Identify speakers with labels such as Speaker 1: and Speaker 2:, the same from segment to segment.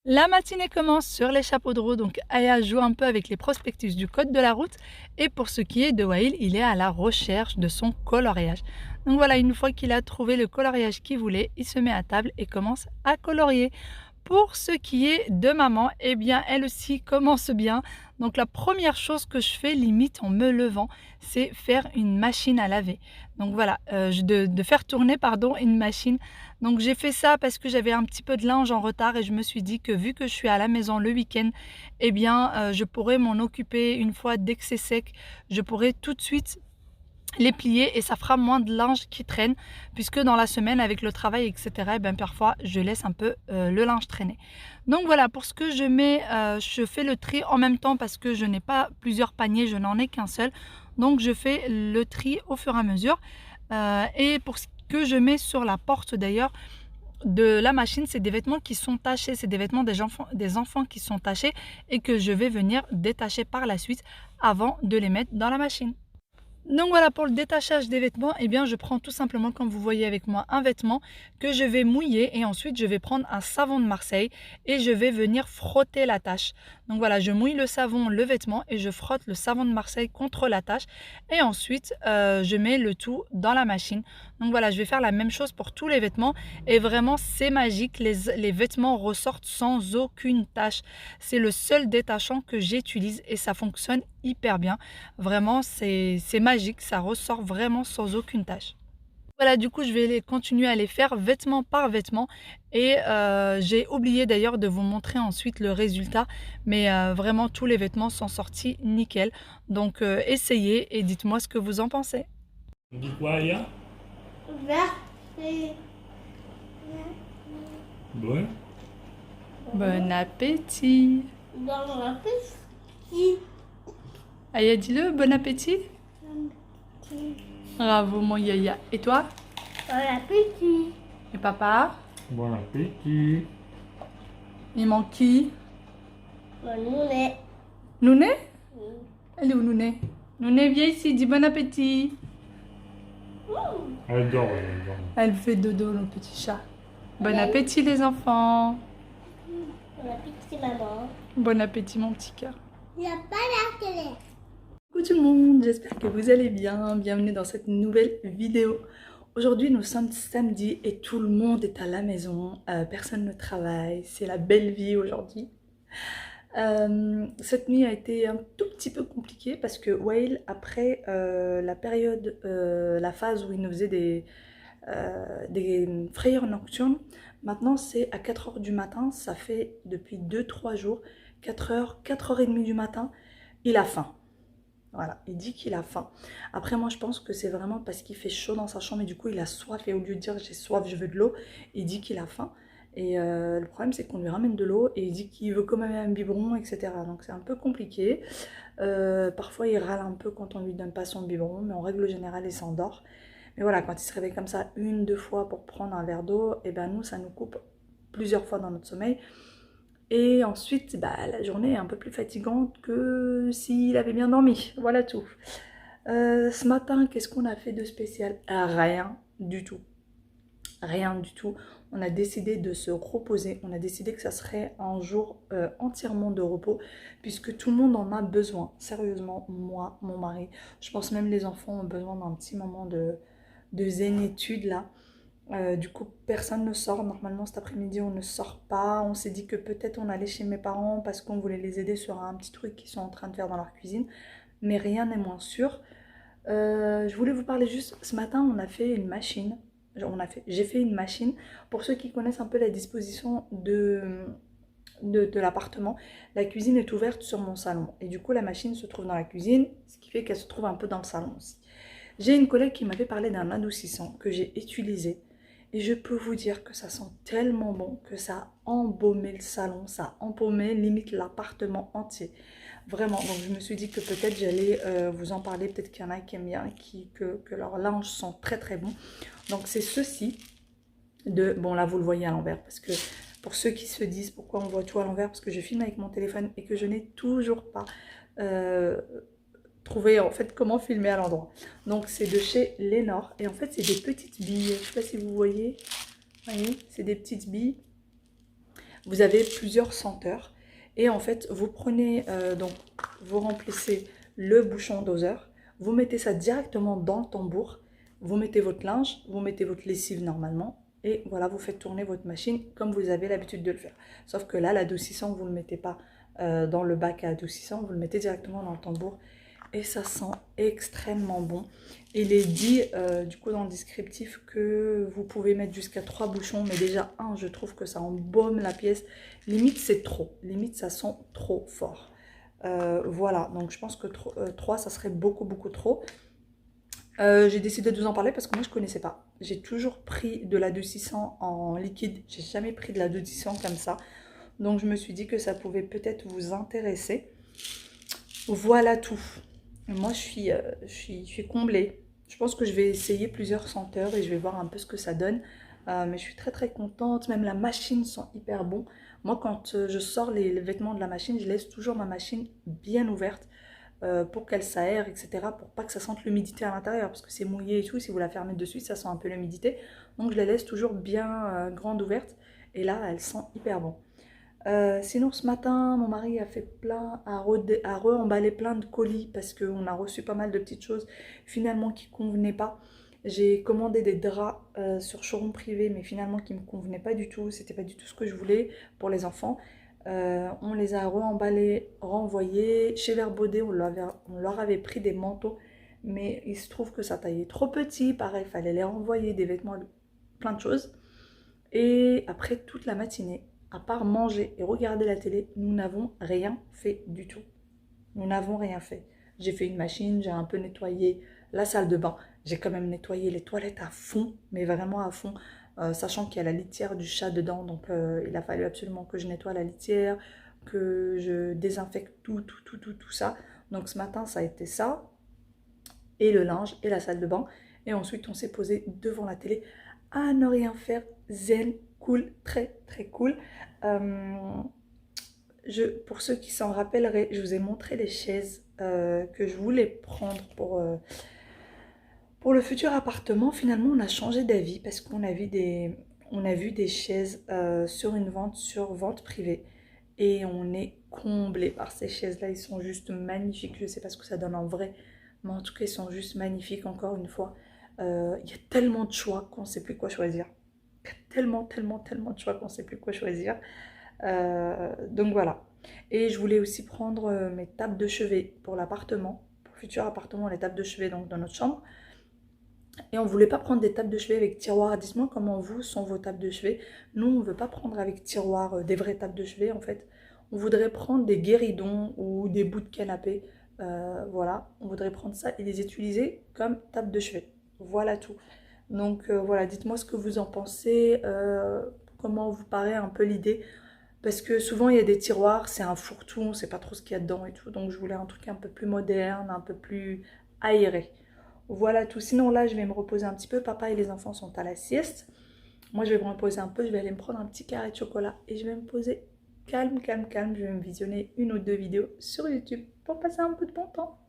Speaker 1: La matinée commence sur les chapeaux de roue, donc Aya joue un peu avec les prospectus du code de la route. Et pour ce qui est de Wael, il est à la recherche de son coloriage. Donc voilà, une fois qu'il a trouvé le coloriage qu'il voulait, il se met à table et commence à colorier. Pour ce qui est de maman, eh bien elle aussi commence bien. Donc la première chose que je fais limite en me levant, c'est faire une machine à laver. Donc voilà, de faire tourner pardon une machine. Donc j'ai fait ça parce que j'avais un petit peu de linge en retard et je me suis dit que vu que je suis à la maison le week-end, eh bien je pourrais m'en occuper une fois dès que c'est sec. Je pourrais tout de suite les plier et ça fera moins de linge qui traîne puisque dans la semaine avec le travail etc et bien parfois je laisse un peu le linge traîner. Donc voilà, pour ce que je mets, je fais le tri en même temps parce que je n'ai pas plusieurs paniers, je n'en ai qu'un seul, donc je fais le tri au fur et à mesure. Et pour ce que je mets sur la porte d'ailleurs de la machine, c'est des vêtements qui sont tachés, c'est des vêtements des enfants qui sont tachés et que je vais venir détacher par la suite avant de les mettre dans la machine. Donc voilà, pour le détachage des vêtements, eh bien je prends tout simplement, comme vous voyez avec moi, un vêtement que je vais mouiller et ensuite je vais prendre un savon de Marseille et je vais venir frotter la tache. Donc voilà, je mouille le savon, le vêtement et je frotte le savon de Marseille contre la tache et ensuite je mets le tout dans la machine. Donc voilà, je vais faire la même chose pour tous les vêtements et vraiment c'est magique, les vêtements ressortent sans aucune tache. C'est le seul détachant que j'utilise et ça fonctionne hyper bien. Vraiment, c'est magique, ça ressort vraiment sans aucune tâche. Voilà, du coup, je vais continuer à les faire vêtement par vêtement et j'ai oublié d'ailleurs de vous montrer ensuite le résultat, mais vraiment tous les vêtements sont sortis nickel. Donc essayez et dites-moi ce que vous en pensez.
Speaker 2: On dit quoi, Aya?
Speaker 3: Merci.
Speaker 2: Ouais.
Speaker 1: Bon appétit.
Speaker 3: Bon appétit.
Speaker 1: Aya, dis-le, bon appétit. Bravo mon Yaya. Et toi?
Speaker 3: Bon appétit.
Speaker 1: Et papa?
Speaker 2: Bon appétit.
Speaker 1: Il manque qui?
Speaker 3: Bon nounet.
Speaker 1: Nouné? Elle est où Nouné? Nouné, viens ici, dis bon appétit.
Speaker 2: Elle dort, elle dort.
Speaker 1: Elle fait dodo, le petit chat. Bon appétit les enfants.
Speaker 3: Bon appétit maman.
Speaker 1: Bon appétit mon petit cœur.
Speaker 3: Il n'y a pas la télé.
Speaker 1: Coucou tout le monde, j'espère que vous allez bien. Bienvenue dans cette nouvelle vidéo. Aujourd'hui nous sommes samedi et tout le monde est à la maison. Personne ne travaille, c'est la belle vie aujourd'hui. Cette nuit a été un tout petit peu compliquée parce que Wael, après la période, la phase où il nous faisait des frayeurs nocturnes, maintenant c'est à 4 h du matin, ça fait depuis 2-3 jours, 4 h, 4 h 30 du matin, il a faim. Voilà, il dit qu'il a faim. Après moi je pense que c'est vraiment parce qu'il fait chaud dans sa chambre et du coup il a soif et au lieu de dire j'ai soif, je veux de l'eau, il dit qu'il a faim. Et le problème c'est qu'on lui ramène de l'eau et il dit qu'il veut quand même un biberon, etc. Donc c'est un peu compliqué. Parfois il râle un peu quand on lui donne pas son biberon, mais en règle générale il s'endort. Mais voilà, quand il se réveille comme ça 1-2 fois pour prendre un verre d'eau, et ben nous ça nous coupe plusieurs fois dans notre sommeil. Et ensuite, la journée est un peu plus fatigante que s'il avait bien dormi. Voilà tout. Ce matin, qu'est-ce qu'on a fait de spécial? Rien du tout. Rien du tout. On a décidé de se reposer. On a décidé que ça serait un jour entièrement de repos puisque tout le monde en a besoin. Sérieusement, moi, mon mari, je pense même les enfants ont besoin d'un petit moment de zénitude là. Du coup personne ne sort, normalement cet après-midi on ne sort pas, on s'est dit que peut-être on allait chez mes parents parce qu'on voulait les aider sur un petit truc qu'ils sont en train de faire dans leur cuisine, mais rien n'est moins sûr. Je voulais vous parler juste, ce matin on a fait une machine, j'ai fait une machine, pour ceux qui connaissent un peu la disposition de l'appartement, la cuisine est ouverte sur mon salon et du coup la machine se trouve dans la cuisine, ce qui fait qu'elle se trouve un peu dans le salon aussi. J'ai une collègue qui m'avait parlé d'un adoucissant que j'ai utilisé. Et je peux vous dire que ça sent tellement bon que ça a embaumé le salon, ça a embaumé limite l'appartement entier. Vraiment, donc je me suis dit que peut-être j'allais vous en parler, peut-être qu'il y en a qui aiment bien, que leur linge sent très très bon. Donc c'est ceci, bon là vous le voyez à l'envers, parce que Pour ceux qui se disent pourquoi on voit tout à l'envers, parce que je filme avec mon téléphone et que je n'ai toujours pas trouvé en fait comment filmer à l'endroit. Donc c'est de chez Lénore et en fait c'est des petites billes. Je ne sais pas si vous voyez. Voyez, c'est des petites billes. Vous avez plusieurs senteurs et en fait vous prenez donc vous remplissez le bouchon doseur, vous mettez ça directement dans le tambour, vous mettez votre linge, vous mettez votre lessive normalement et voilà, vous faites tourner votre machine comme vous avez l'habitude de le faire. Sauf que là, l'adoucissant, vous ne le mettez pas dans le bac à adoucissant, vous le mettez directement dans le tambour et ça sent extrêmement bon. Il est dit du coup dans le descriptif que vous pouvez mettre jusqu'à 3 bouchons, mais déjà je trouve que ça embaume la pièce. Limite c'est trop, limite ça sent trop fort. Voilà, donc je pense que 3 ça serait beaucoup trop. J'ai décidé de vous en parler parce que moi je connaissais pas. J'ai toujours pris de l'adoucissant en liquide, j'ai jamais pris de l'adoucissant comme ça. Donc je me suis dit que ça pouvait peut-être vous intéresser. Voilà tout. Moi je suis comblée. Je pense que je vais essayer plusieurs senteurs et je vais voir un peu ce que ça donne. Mais je suis très contente. Même la machine sent hyper bon. Moi quand je sors les vêtements de la machine, je laisse toujours ma machine bien ouverte. Pour qu'elle s'aère, etc. Pour pas que ça sente l'humidité à l'intérieur, parce que c'est mouillé et tout, si vous la fermez dessus, ça sent un peu l'humidité. Donc je la laisse toujours bien grande ouverte, et là, elle sent hyper bon. Sinon, ce matin, mon mari a fait a re-emballé plein de colis, parce qu'on a reçu pas mal de petites choses, finalement, qui ne convenaient pas. J'ai commandé des draps sur showroom privé, mais finalement, qui ne me convenaient pas du tout. C'était pas du tout ce que je voulais pour les enfants. On les a re-emballés, renvoyés. Chez Verbaudet, on leur avait pris des manteaux, mais il se trouve que ça taillait trop petit. Pareil, il fallait les renvoyer, des vêtements, plein de choses. Et après toute la matinée, à part manger et regarder la télé, nous n'avons rien fait du tout. Nous n'avons rien fait. J'ai fait une machine, j'ai un peu nettoyé la salle de bain. J'ai quand même nettoyé les toilettes à fond, mais vraiment à fond. Sachant qu'il y a la litière du chat dedans, donc il a fallu absolument que je nettoie la litière, que je désinfecte tout ça. Donc ce matin ça a été ça, et le linge, et la salle de bain, et ensuite on s'est posé devant la télé à ne rien faire, zen, cool, très cool. Pour ceux qui s'en rappelleraient, je vous ai montré les chaises que je voulais prendre pour le futur appartement. Finalement, on a changé d'avis parce qu'on a vu des chaises sur vente privée. Et on est comblé par ces chaises-là. Ils sont juste magnifiques. Je ne sais pas ce que ça donne en vrai, mais en tout cas, ils sont juste magnifiques. Encore une fois, il y a tellement de choix qu'on ne sait plus quoi choisir. Il y a tellement de choix qu'on ne sait plus quoi choisir. Donc voilà. Et je voulais aussi prendre mes tables de chevet pour l'appartement. Pour le futur appartement, les tables de chevet donc, dans notre chambre. Et on ne voulait pas prendre des tables de chevet avec tiroir. Dites-moi comment vous sont vos tables de chevet. Nous, on ne veut pas prendre avec tiroir des vraies tables de chevet en fait. On voudrait prendre des guéridons ou des bouts de canapé. Voilà, on voudrait prendre ça et les utiliser comme table de chevet. Voilà tout. Donc voilà, dites-moi ce que vous en pensez. Comment vous paraît un peu l'idée. Parce que souvent il y a des tiroirs, c'est un fourre-tout, on ne sait pas trop ce qu'il y a dedans et tout. Donc je voulais un truc un peu plus moderne, un peu plus aéré. Voilà tout. Sinon là, je vais me reposer un petit peu. Papa et les enfants sont à la sieste. Moi, je vais me reposer un peu. Je vais aller me prendre un petit carré de chocolat et je vais me poser calme. Je vais me visionner 1 ou 2 vidéos sur YouTube pour passer un peu de bon temps.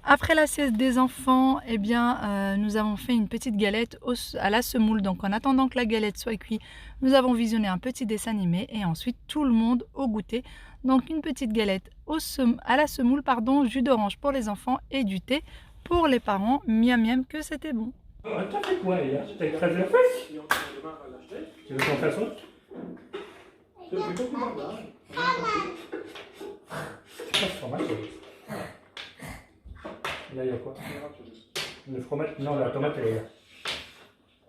Speaker 1: Après la sieste des enfants, eh bien, nous avons fait une petite galette à la semoule. Donc en attendant que la galette soit cuite, nous avons visionné un petit dessin animé et ensuite tout le monde au goûter. Donc une petite galette à la semoule, jus d'orange pour les enfants et du thé pour les parents. Miam que c'était bon.
Speaker 2: Ah, t'as fait quoi hier? T'as écrasé la fesse? Tu veux qu'on fasse autre? C'est pas ce fromage. Là, il y a quoi? Le fromage? Non, la tomate, elle est là.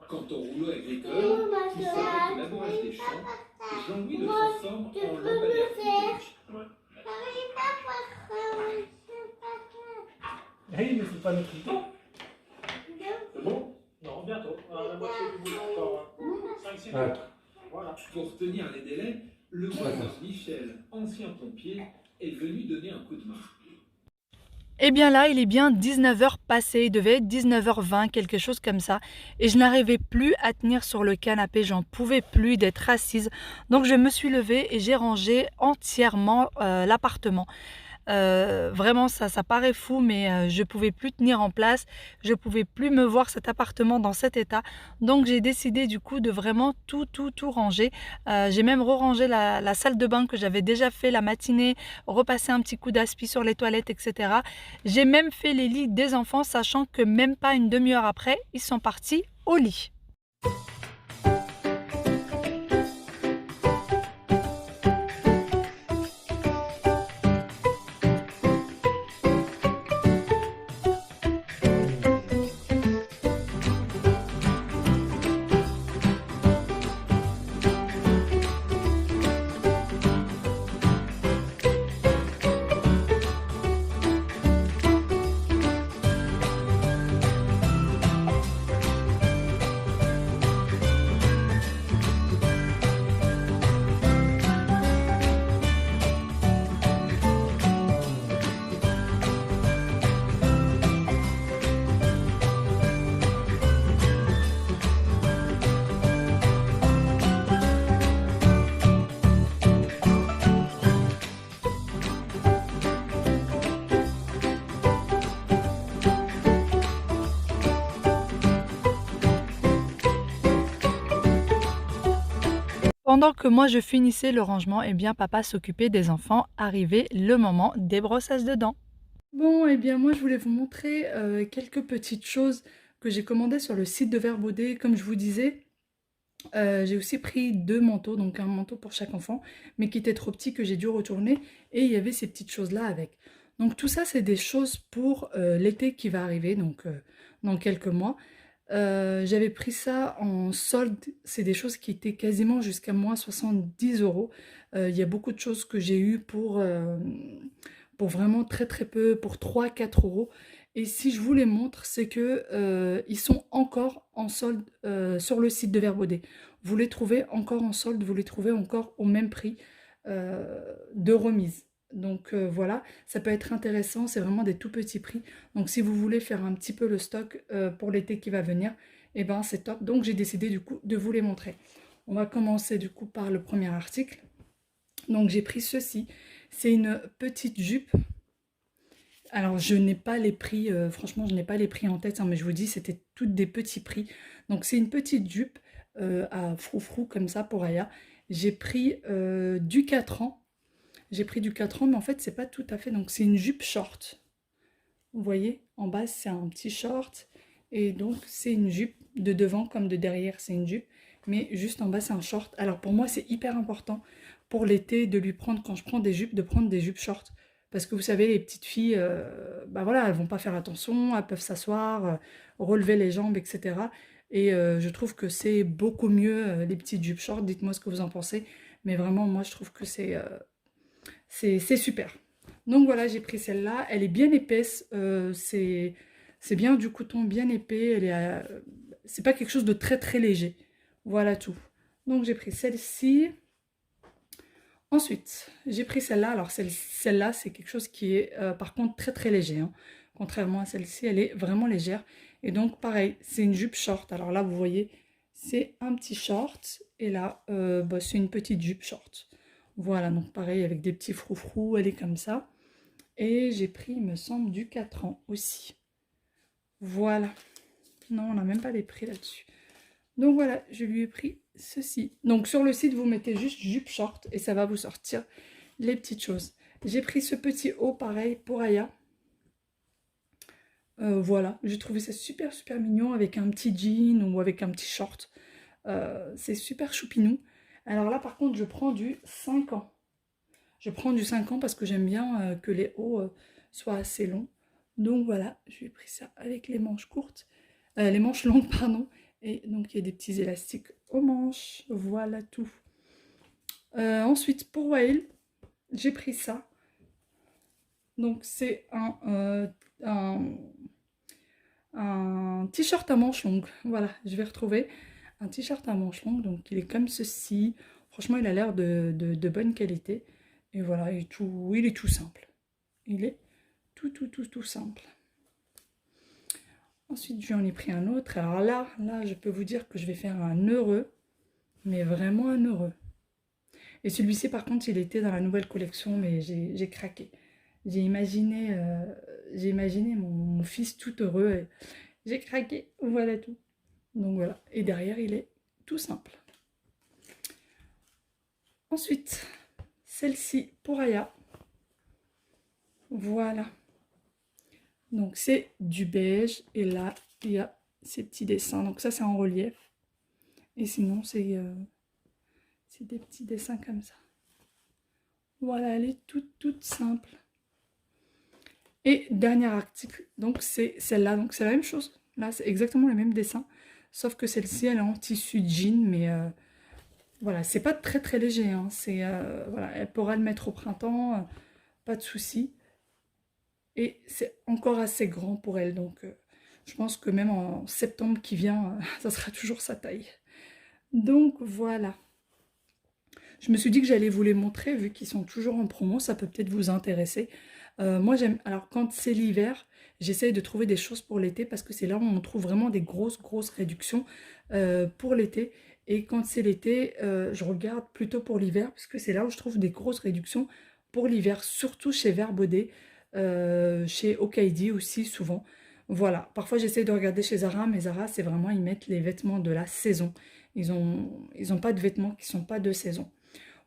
Speaker 4: Quant au rouleau agricole, qui sert au labourage des champs, Jean-Louis le transforme en lampadaire physique.
Speaker 2: Hey, mais c'est pas notre temps.
Speaker 5: C'est bon? Non, bientôt. La moitié du boulot encore. 5-6
Speaker 2: Ouais.
Speaker 5: jours. Voilà.
Speaker 4: Pour tenir les délais, le voisin Michel, ancien pompier, est venu donner un coup de main.
Speaker 1: Et bien là, il est bien 19h passé, il devait être 19h20, quelque chose comme ça. Et je n'arrivais plus à tenir sur le canapé, j'en pouvais plus d'être assise. Donc je me suis levée et j'ai rangé entièrement l'appartement. Vraiment, ça paraît fou, mais je pouvais plus tenir en place, je pouvais plus me voir cet appartement dans cet état. Donc j'ai décidé du coup de vraiment tout ranger. J'ai même re-rangé la salle de bain que j'avais déjà fait la matinée, repassé un petit coup d'aspi sur les toilettes, etc. J'ai même fait les lits des enfants, sachant que même pas une demi-heure après, ils sont partis au lit. Pendant que moi je finissais le rangement, eh bien papa s'occupait des enfants, arrivait le moment des brossages de dents. Bon, eh bien moi je voulais vous montrer quelques petites choses que j'ai commandées sur le site de Verbaudet. Comme je vous disais, j'ai aussi pris 2 manteaux, donc un manteau pour chaque enfant, mais qui était trop petit que j'ai dû retourner, et il y avait ces petites choses-là avec. Donc tout ça c'est des choses pour l'été qui va arriver, donc dans quelques mois. J'avais pris ça en solde, c'est des choses qui étaient quasiment jusqu'à moins 70 €. Il y a beaucoup de choses que j'ai eues pour vraiment très peu, pour 3-4 €. Et si je vous les montre, c'est que ils sont encore en solde sur le site de Verbaudet. Vous les trouvez encore en solde, vous les trouvez encore au même prix de remise. Donc voilà, ça peut être intéressant, c'est vraiment des tout petits prix. Donc si vous voulez faire un petit peu le stock pour l'été qui va venir, eh ben c'est top. Donc j'ai décidé du coup de vous les montrer. On va commencer du coup par le premier article. Donc j'ai pris ceci, c'est une petite jupe. Alors je n'ai pas les prix, franchement je n'ai pas les prix en tête, hein, mais je vous dis c'était toutes des petits prix. Donc c'est une petite jupe à froufrou comme ça pour Aya. J'ai pris du 4 ans. J'ai pris du 4 ans, mais en fait, c'est pas tout à fait. Donc, c'est une jupe short. Vous voyez, en bas, c'est un petit short. Et donc, c'est une jupe de devant comme de derrière, c'est une jupe. Mais juste en bas, c'est un short. Alors, pour moi, c'est hyper important pour l'été de lui prendre, quand je prends des jupes, de prendre des jupes short. Parce que vous savez, les petites filles, bah voilà, elles vont pas faire attention, elles peuvent s'asseoir, relever les jambes, etc. Et je trouve que c'est beaucoup mieux, les petites jupes short. Dites-moi ce que vous en pensez. Mais vraiment, moi, je trouve que c'est super. Donc voilà, j'ai pris celle-là. Elle est bien épaisse. C'est bien du coton bien épais. C'est pas quelque chose de très léger. Voilà tout. Donc j'ai pris celle-ci. Ensuite, j'ai pris celle-là. Alors celle-là, c'est quelque chose qui est par contre très léger, hein. Contrairement à celle-ci, elle est vraiment légère. Et donc pareil, c'est une jupe short. Alors là, vous voyez, c'est un petit short. Et là, bah, c'est une petite jupe short. Voilà, donc pareil, avec des petits froufrous, elle est comme ça. Et j'ai pris, il me semble, du 4 ans aussi. Voilà. Non, on n'a même pas les prix là-dessus. Donc voilà, je lui ai pris ceci. Donc sur le site, vous mettez juste jupe short et ça va vous sortir les petites choses. J'ai pris ce petit haut, pareil, pour Aya. Voilà, j'ai trouvé ça super mignon avec un petit jean ou avec un petit short. C'est super choupinou. Alors là, par contre, je prends du 5 ans. Je prends du 5 ans parce que j'aime bien que les hauts soient assez longs. Donc voilà, j'ai pris ça avec les manches courtes. Les manches longues, pardon. Et donc il y a des petits élastiques aux manches, voilà tout. Ensuite pour Wael, j'ai pris ça. Donc c'est un t-shirt à manches longues. Voilà, je vais retrouver un t-shirt à manches longues. Donc il est comme ceci. Franchement, il a l'air de bonne qualité. Et voilà, il est tout simple. Il est tout simple. Ensuite, j'en ai pris un autre. Alors là, je peux vous dire que je vais faire un heureux. Mais vraiment un heureux. Et celui-ci, par contre, il était dans la nouvelle collection, mais j'ai craqué. J'ai imaginé mon fils tout heureux. Et j'ai craqué, voilà tout. Donc voilà. Et derrière, il est tout simple. Ensuite, celle-ci pour Aya. Voilà. Donc c'est du beige. Et là, il y a ces petits dessins. Donc ça, c'est en relief. Et sinon, c'est des petits dessins comme ça. Voilà, elle est toute simple. Et dernier article, donc c'est celle-là. Donc c'est la même chose. Là, c'est exactement le même dessin. Sauf que celle-ci, elle est en tissu jean. Mais voilà, c'est pas très léger. Hein. Voilà, elle pourra le mettre au printemps. Pas de souci. Et c'est encore assez grand pour elle. Donc je pense que même en septembre qui vient, ça sera toujours sa taille. Donc voilà. Je me suis dit que j'allais vous les montrer vu qu'ils sont toujours en promo, ça peut peut-être vous intéresser. Moi j'aime, alors quand c'est l'hiver, j'essaye de trouver des choses pour l'été parce que c'est là où on trouve vraiment des grosses réductions pour l'été. Et quand c'est l'été, je regarde plutôt pour l'hiver parce que c'est là où je trouve des grosses réductions pour l'hiver, surtout chez Vert Baudet, chez Okaidi aussi souvent. Voilà, parfois j'essaie de regarder chez Zara, mais Zara c'est vraiment, ils mettent les vêtements de la saison. Ils ont pas de vêtements qui sont pas de saison.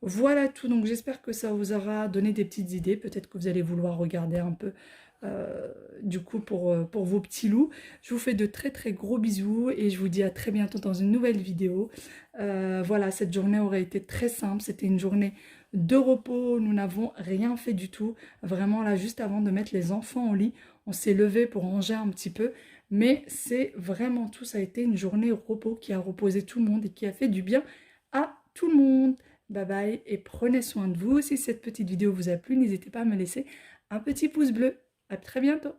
Speaker 1: Voilà tout, donc j'espère que ça vous aura donné des petites idées. Peut-être que vous allez vouloir regarder un peu du coup pour vos petits loups. Je vous fais de très gros bisous et je vous dis à très bientôt dans une nouvelle vidéo. Voilà, cette journée aurait été très simple. C'était une journée de repos, nous n'avons rien fait du tout. Vraiment là, juste avant de mettre les enfants au lit, on s'est levé pour ranger un petit peu. Mais c'est vraiment tout, ça a été une journée repos qui a reposé tout le monde et qui a fait du bien à tout le monde. Bye bye et prenez soin de vous. Si cette petite vidéo vous a plu, n'hésitez pas à me laisser un petit pouce bleu. À très bientôt.